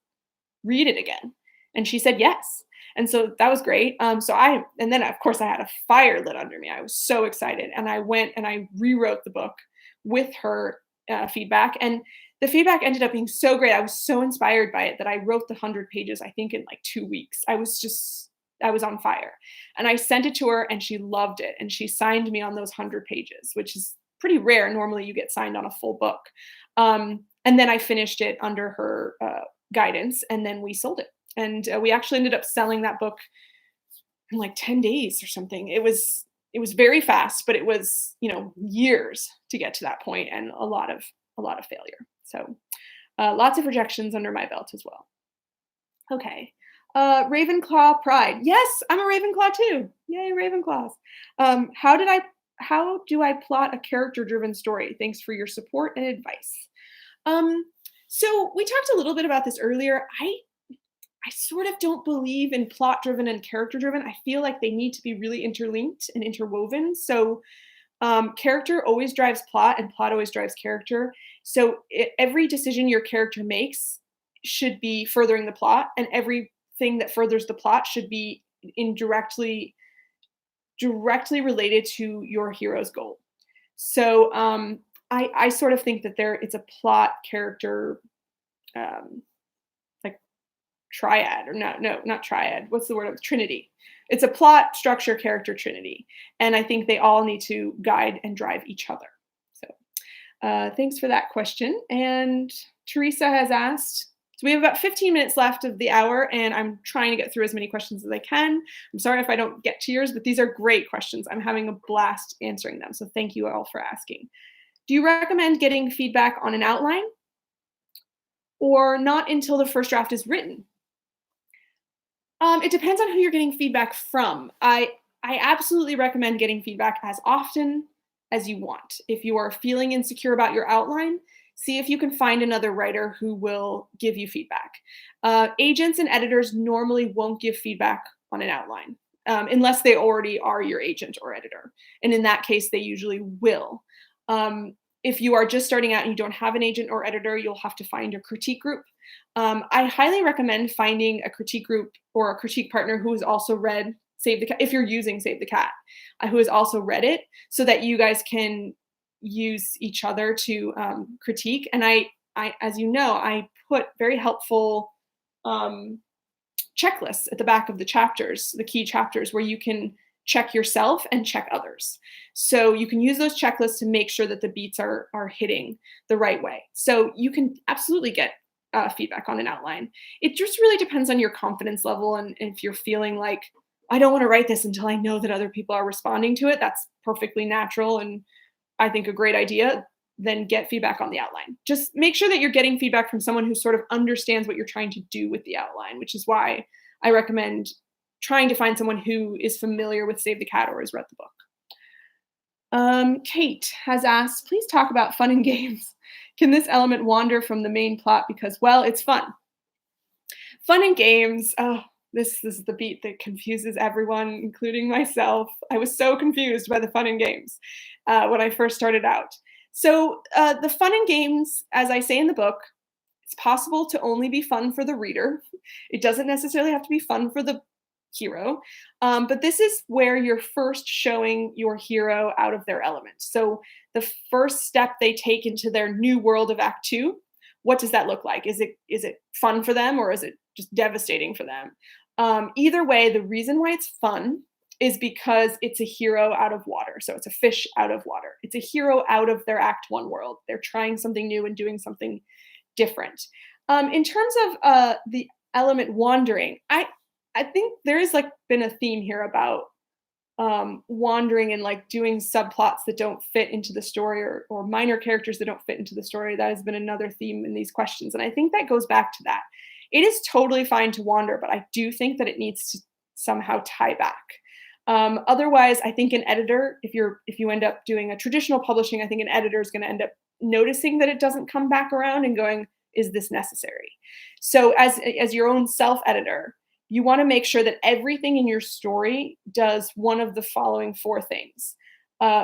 read it again? And she said yes. And so that was great. And then of course I had a fire lit under me. I was so excited. And I went and I rewrote the book with her feedback. And the feedback ended up being so great. I was so inspired by it that I wrote the 100 pages, I think, in like 2 weeks. I was on fire. And I sent it to her and she loved it. And she signed me on those 100 pages, which is pretty rare. Normally you get signed on a full book. And then I finished it under her guidance, and then we sold it. And we actually ended up selling that book in like 10 days or something. It was very fast, but it was, years to get to that point, and a lot of failure. So lots of rejections under my belt as well. Okay. Ravenclaw pride. Yes, I'm a Ravenclaw too. Yay, Ravenclaws. How do I plot a character-driven story? Thanks for your support and advice. So we talked a little bit about this earlier. I sort of don't believe in plot-driven and character-driven. I feel like they need to be really interlinked and interwoven. So character always drives plot, and plot always drives character. So every decision your character makes should be furthering the plot, and everything that furthers the plot should be indirectly directly related to your hero's goal. So I sort of think that it's a plot character um, like triad, or not triad. What's the word? Trinity. It's a plot structure character trinity, and I think they all need to guide and drive each other. So thanks for that question. And Teresa has asked, so we have about 15 minutes left of the hour, and I'm trying to get through as many questions as I can. I'm sorry if I don't get to yours, but these are great questions. I'm having a blast answering them. So thank you all for asking. Do you recommend getting feedback on an outline or not until the first draft is written? It depends on who you're getting feedback from. I absolutely recommend getting feedback as often as you want. If you are feeling insecure about your outline, see if you can find another writer who will give you feedback. Agents and editors normally won't give feedback on an outline unless they already are your agent or editor. And in that case, they usually will. If you are just starting out and you don't have an agent or editor, you'll have to find a critique group. I highly recommend finding a critique group or a critique partner who has also read Save the Cat, if you're using Save the Cat, who has also read it, so that you guys can use each other to critique. And as you know, I put very helpful checklists at the back of the chapters, the key chapters, where you can check yourself and check others. So you can use those checklists to make sure that the beats are hitting the right way. So you can absolutely get feedback on an outline. It just really depends on your confidence level, and if you're feeling like, I don't want to write this until I know that other people are responding to it. That's perfectly natural and I think a great idea. Then get feedback on the outline. Just make sure that you're getting feedback from someone who sort of understands what you're trying to do with the outline, which is why I recommend trying to find someone who is familiar with Save the Cat or has read the book. Kate has asked, please talk about fun and games. Can this element wander from the main plot because, well, it's fun? Fun and games. Oh, this is the beat that confuses everyone, including myself. I was so confused by the fun and games when I first started out. So the fun and games, as I say in the book, it's possible to only be fun for the reader. It doesn't necessarily have to be fun for the hero. But this is where you're first showing your hero out of their element. So the first step they take into their new world of Act Two, what does that look like? Is it fun for them, or is it just devastating for them? Either way, the reason why it's fun is because it's a hero out of water. So it's a fish out of water. It's a hero out of their Act One world. They're trying something new and doing something different. In terms of the element wandering, I think there's like been a theme here about wandering and like doing subplots that don't fit into the story, or minor characters that don't fit into the story. That has been another theme in these questions. And I think that goes back to that. It is totally fine to wander, but I do think that it needs to somehow tie back. Otherwise, I think an editor, if you end up doing a traditional publishing, I think an editor is going to end up noticing that it doesn't come back around and going, is this necessary? So as your own self-editor, you want to make sure that everything in your story does one of the following four things.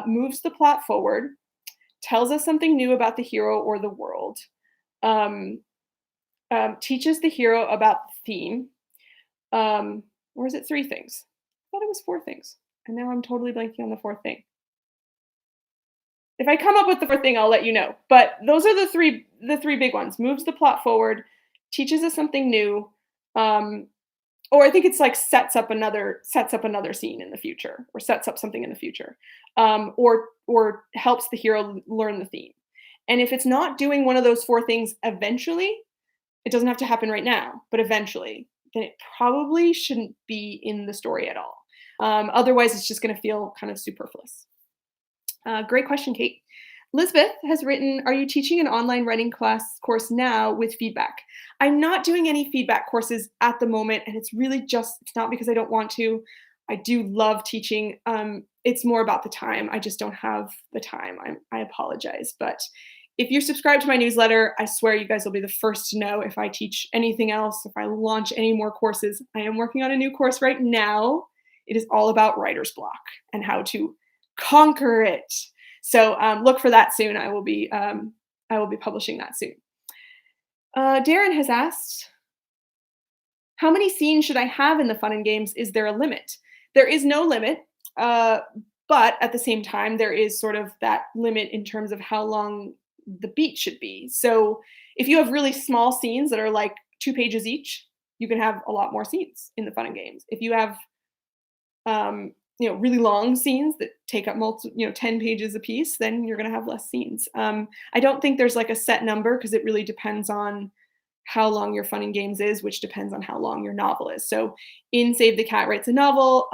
Moves the plot forward, tells us something new about the hero or the world, teaches the hero about the theme, or is it three things? I thought it was four things, and now I'm totally blanking on the fourth thing. If I come up with the fourth thing, I'll let you know. But those are the three big ones. Moves the plot forward, teaches us something new, or I think it's like sets up another scene in the future, or sets up something in the future, or helps the hero learn the theme. And if it's not doing one of those four things eventually, it doesn't have to happen right now, but eventually, then it probably shouldn't be in the story at all. Otherwise, it's just going to feel kind of superfluous. Great question, Kate. Elizabeth has written, are you teaching an online writing course now with feedback? I'm not doing any feedback courses at the moment, and it's not because I don't want to. I do love teaching. It's more about the time. I just don't have the time. I apologize. But if you're subscribed to my newsletter, I swear you guys will be the first to know if I teach anything else, if I launch any more courses. I am working on a new course right now. It is all about writer's block and how to conquer it. So look for that soon. I will be publishing that soon. Darren has asked, how many scenes should I have in the fun and games? Is there a limit? There is no limit. Uh, but at the same time, there is sort of that limit in terms of how long the beat should be. So if you have really small scenes that are like 2 pages each, you can have a lot more scenes in the fun and games. If you have really long scenes that take up 10 pages a piece, then you're going to have less scenes. I don't think there's like a set number because it really depends on how long your fun and games is, which depends on how long your novel is. So in Save the Cat Writes a Novel,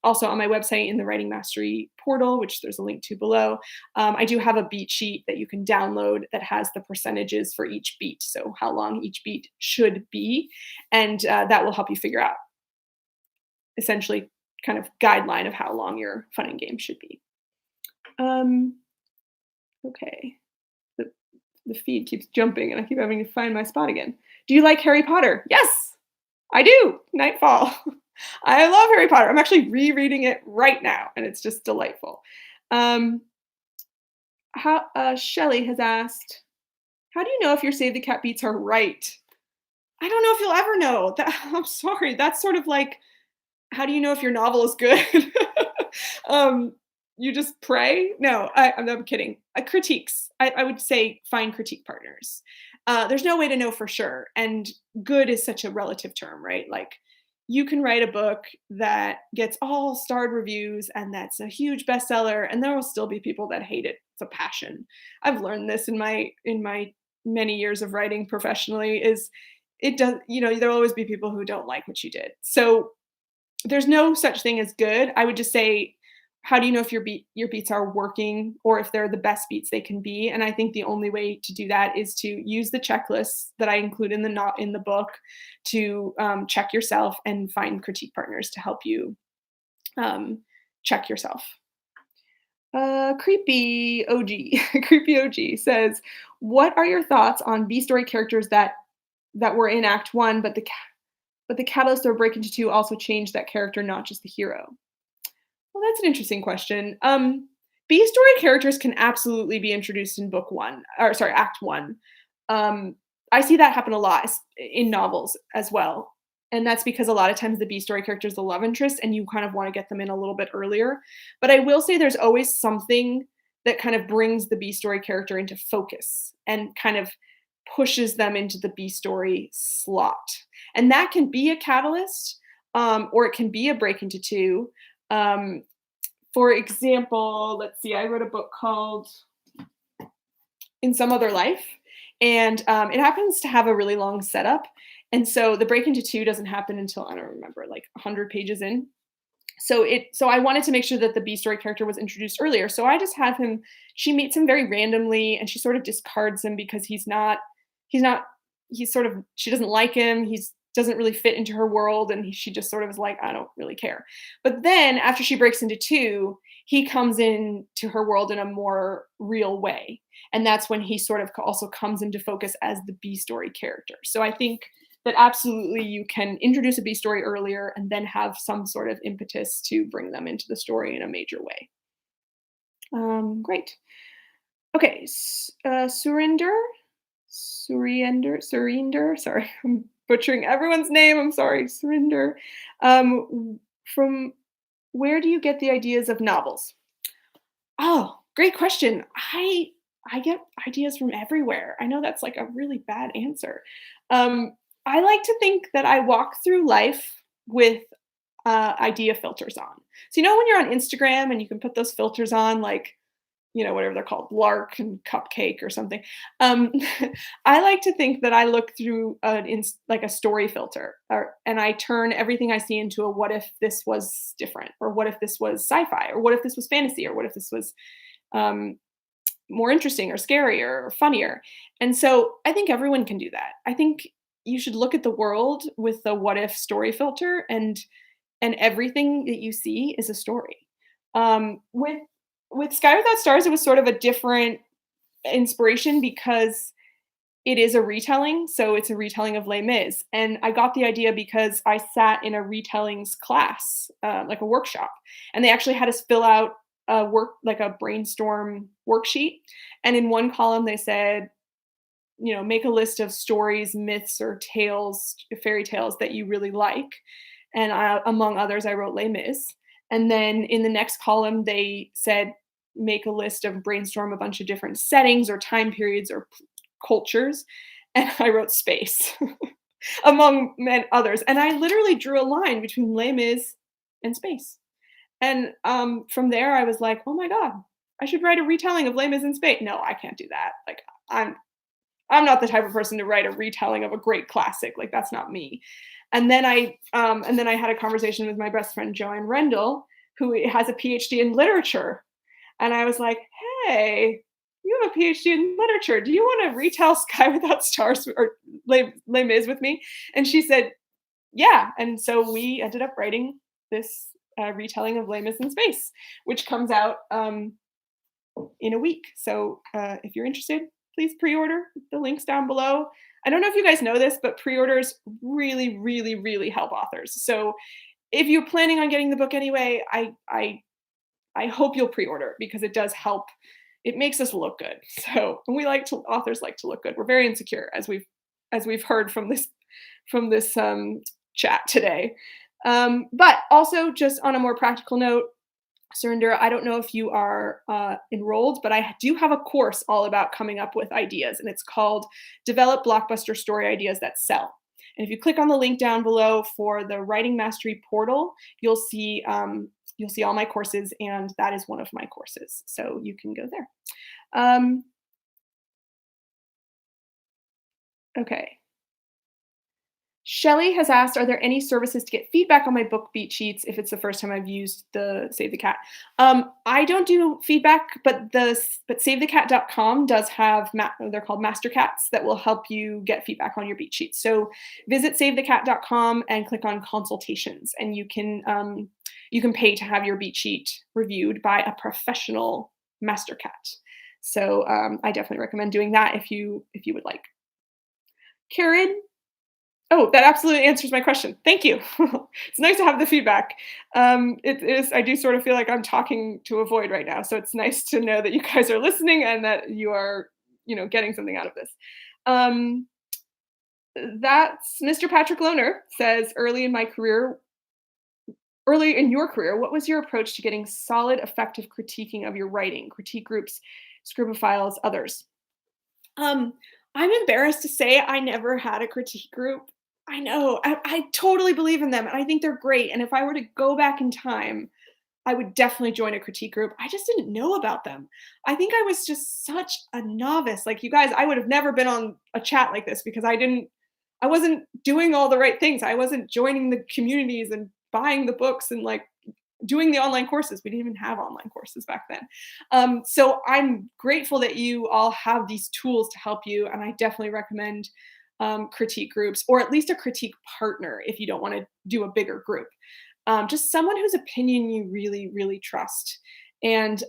also on my website in the Writing Mastery portal, which there's a link to below, I do have a beat sheet that you can download that has the percentages for each beat. So how long each beat should be. And that will help you figure out essentially kind of guideline of how long your fun and game should be. Um, okay. The feed keeps jumping and I keep having to find my spot again. Do you like Harry Potter? Yes, I do. Nightfall. I love Harry Potter. I'm actually rereading it right now and it's just delightful. Um, how Shelly has asked, how do you know if your Save the Cat beats are right? I don't know if you'll ever know. I'm sorry. That's sort of like, how do you know if your novel is good? um, you just pray? No, I'm kidding. Critiques. I would say find critique partners. There's no way to know for sure. And good is such a relative term, right? Like you can write a book that gets all starred reviews and that's a huge bestseller, and there will still be people that hate it. It's a passion. I've learned this in my many years of writing professionally. Is it does there'll always be people who don't like what you did. So there's no such thing as good. I would just say, how do you know if your beats are working or if they're the best beats they can be? And I think the only way to do that is to use the checklists that I include in the book to check yourself and find critique partners to help you check yourself. Creepy OG, creepy OG says, "What are your thoughts on B story characters that were in Act One, but the catalyst or break into two also changed that character, not just the hero?" Well, that's an interesting question. B story characters can absolutely be introduced in Act One. I see that happen a lot in novels as well. And that's because a lot of times the B story character is the love interest and you kind of want to get them in a little bit earlier. But I will say there's always something that kind of brings the B story character into focus and kind of pushes them into the B story slot. And that can be a catalyst, or it can be a break into two. For example, let's see, I wrote a book called In Some Other Life, and it happens to have a really long setup. And so the break into two doesn't happen until, I don't remember, like 100 pages in. So I wanted to make sure that the B story character was introduced earlier. So I just have him, she meets him very randomly and she sort of discards him because she doesn't like him. He's doesn't really fit into her world. And she just sort of is like, I don't really care. But then after she breaks into two, he comes into her world in a more real way. And that's when he sort of also comes into focus as the B story character. So I think that absolutely you can introduce a B story earlier and then have some sort of impetus to bring them into the story in a major way. Great. Okay, Surinder, sorry, I'm butchering everyone's name, I'm sorry, Surinder. From where do you get the ideas of novels? Oh, great question. I get ideas from everywhere. I know that's like a really bad answer. I like to think that I walk through life with idea filters on. So when you're on Instagram and you can put those filters on, like whatever they're called, lark and cupcake or something. I like to think that I look through like a story filter, and I turn everything I see into a what if this was different, or what if this was sci-fi, or what if this was fantasy, or what if this was more interesting or scarier or funnier. And so I think everyone can do that. I think you should look at the world with the what if story filter, and everything that you see is a story. With Sky Without Stars, it was sort of a different inspiration because it is a retelling. So it's a retelling of Les Mis. And I got the idea because I sat in a retellings class, like a workshop, and they actually had us fill out like a brainstorm worksheet. And in one column, they said, make a list of stories, myths, or tales, fairy tales that you really like. And among others, I wrote Les Mis. And then in the next column, they said, make a list of brainstorm a bunch of different settings or time periods or cultures. And I wrote space among others. And I literally drew a line between Les Mis and space. And from there, I was like, oh my God, I should write a retelling of Les Mis in space. No, I can't do that. Like, I'm I'm not the type of person to write a retelling of a great classic. Like that's not me. And then I had a conversation with my best friend Joanne Rendell, who has a PhD in literature, and I was like, "Hey, you have a PhD in literature. Do you want to retell Sky Without Stars or Les Mis with me?" And she said, "Yeah." And so we ended up writing this retelling of Les Mis in space, which comes out in a week. So if you're interested, please pre-order. The link's down below. I don't know if you guys know this, but pre-orders really, really, really help authors. So if you're planning on getting the book anyway, I hope you'll pre-order because it does help. It makes us look good. So and authors like to look good. We're very insecure as we've heard from this chat today. But also just on a more practical note, Surinder, I don't know if you are enrolled, but I do have a course all about coming up with ideas, and it's called Develop Blockbuster Story Ideas That Sell. And if you click on the link down below for the Writing Mastery portal, you'll see all my courses, and that is one of my courses. So you can go there. Okay. Shelly has asked, are there any services to get feedback on my book beat sheets if it's the first time I've used the Save the Cat? I don't do feedback, but savethecat.com does have, they're called master cats that will help you get feedback on your beat sheets. So visit savethecat.com and click on consultations, and you can pay to have your beat sheet reviewed by a professional master cat. So I definitely recommend doing that if you would like. Karen, oh, that absolutely answers my question. Thank you. It's nice to have the feedback. It is. I do sort of feel like I'm talking to a void right now, so it's nice to know that you guys are listening and that you are, getting something out of this. That's Mr. Patrick Loner says, early in your career, what was your approach to getting solid, effective critiquing of your writing? Critique groups, scribophiles, others. I'm embarrassed to say I never had a critique group. I know. I totally believe in them, and I think they're great, and if I were to go back in time, I would definitely join a critique group. I just didn't know about them. I think I was just such a novice. Like, you guys, I would have never been on a chat like this because I wasn't doing all the right things. I wasn't joining the communities and buying the books and, like, doing the online courses. We didn't even have online courses back then. So I'm grateful that you all have these tools to help you, and I definitely recommend critique groups, or at least a critique partner if you don't want to do a bigger group. Just someone whose opinion you really, really trust. And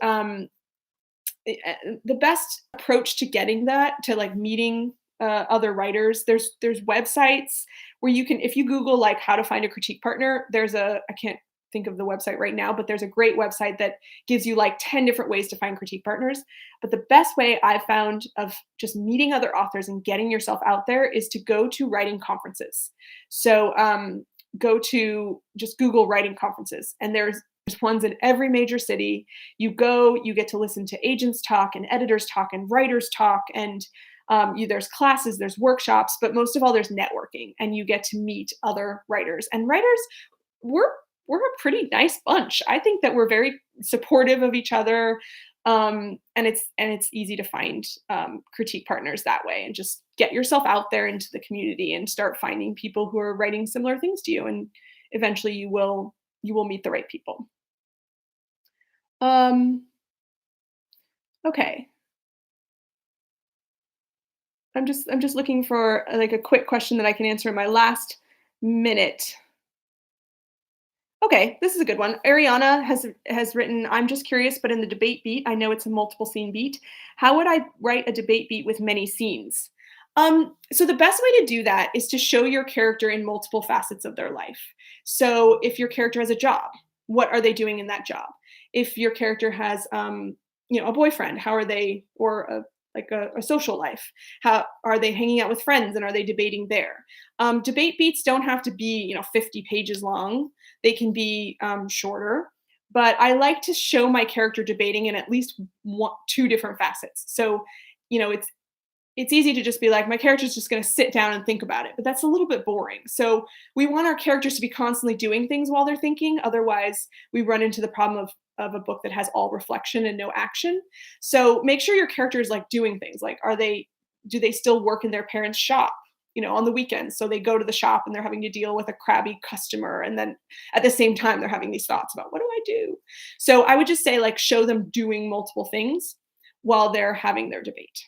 the best approach to getting that, to like meeting other writers, there's websites where you can, if you Google like how to find a critique partner, I can't think of the website right now, but there's a great website that gives you like 10 different ways to find critique partners. But the best way I've found of just meeting other authors and getting yourself out there is to go to writing conferences. So just Google writing conferences, and there's ones in every major city. You go, you get to listen to agents talk and editors talk and writers talk, and there's classes, there's workshops, but most of all, there's networking, and you get to meet other writers. And writers, we're a pretty nice bunch. I think that we're very supportive of each other, and it's easy to find critique partners that way, and just get yourself out there into the community and start finding people who are writing similar things to you, and eventually you will meet the right people. Okay. I'm just looking for like a quick question that I can answer in my last minute. Okay, this is a good one. Ariana has written, I'm just curious, but in the debate beat, I know it's a multiple scene beat. How would I write a debate beat with many scenes? So the best way to do that is to show your character in multiple facets of their life. So if your character has a job, what are they doing in that job? If your character has a boyfriend, how are they, or a social life, how are they hanging out with friends, and are they debating there? Debate beats don't have to be 50 pages long. They can be shorter. but I like to show my character debating in at least two different facets. So, it's easy to just be like, my character's just going to sit down and think about it, but that's a little bit boring. So we want our characters to be constantly doing things while they're thinking. Otherwise, we run into the problem of a book that has all reflection and no action. So make sure your character is like doing things. Like, do they still work in their parents' shop? On the weekends. So they go to the shop and they're having to deal with a crabby customer. And then at the same time, they're having these thoughts about, what do I do? So I would just say, like, show them doing multiple things while they're having their debate.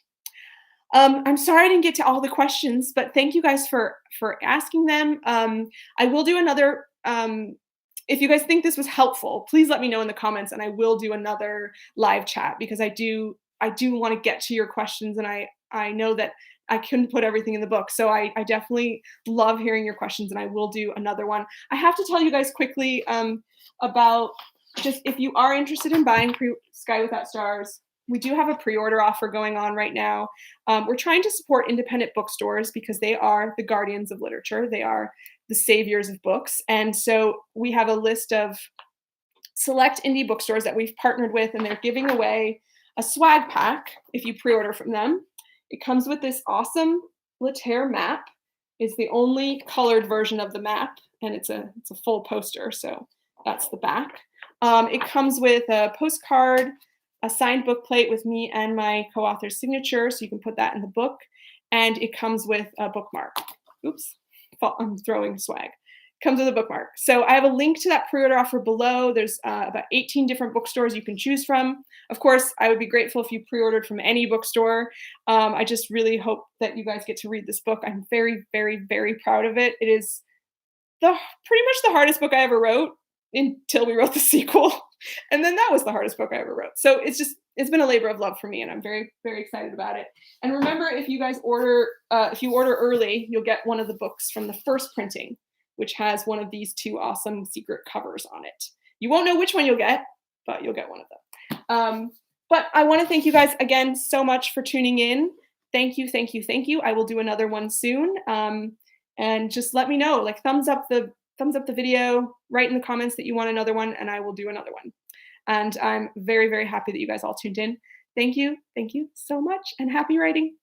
I'm sorry I didn't get to all the questions, but thank you guys for asking them. I will do another. If you guys think this was helpful, please let me know in the comments, and I will do another live chat, because I do want to get to your questions, and I know that I couldn't put everything in the book, so I definitely love hearing your questions, and I will do another one. I have to tell you guys quickly about, just if you are interested in buying Sky Without Stars. We do have a pre-order offer going on right now. We're trying to support independent bookstores because they are the guardians of literature. They are the saviors of books. And so we have a list of select indie bookstores that we've partnered with, and they're giving away a swag pack if you pre-order from them. It comes with this awesome Litaire map. It's the only colored version of the map, and it's a full poster, so that's the back. It comes with a postcard, a signed book plate with me and my co-author's signature, so you can put that in the book. And it comes with a bookmark. Oops, I'm throwing swag. Comes with a bookmark. So I have a link to that pre-order offer below. There's about 18 different bookstores you can choose from. Of course, I would be grateful if you pre-ordered from any bookstore. I just really hope that you guys get to read this book. I'm very, very, very proud of it. It is pretty much the hardest book I ever wrote, until we wrote the sequel. And then that was the hardest book I ever wrote. So it's been a labor of love for me, and I'm very, very excited about it. And remember, if you guys order early, you'll get one of the books from the first printing, which has one of these two awesome secret covers on it. You won't know which one you'll get, but you'll get one of them. But I want to thank you guys again so much for tuning in. Thank you, thank you, thank you. I will do another one soon. And just let me know, like, thumbs up the video, write in the comments that you want another one, and I will do another one. And I'm very, very happy that you guys all tuned in. Thank you so much, and happy writing.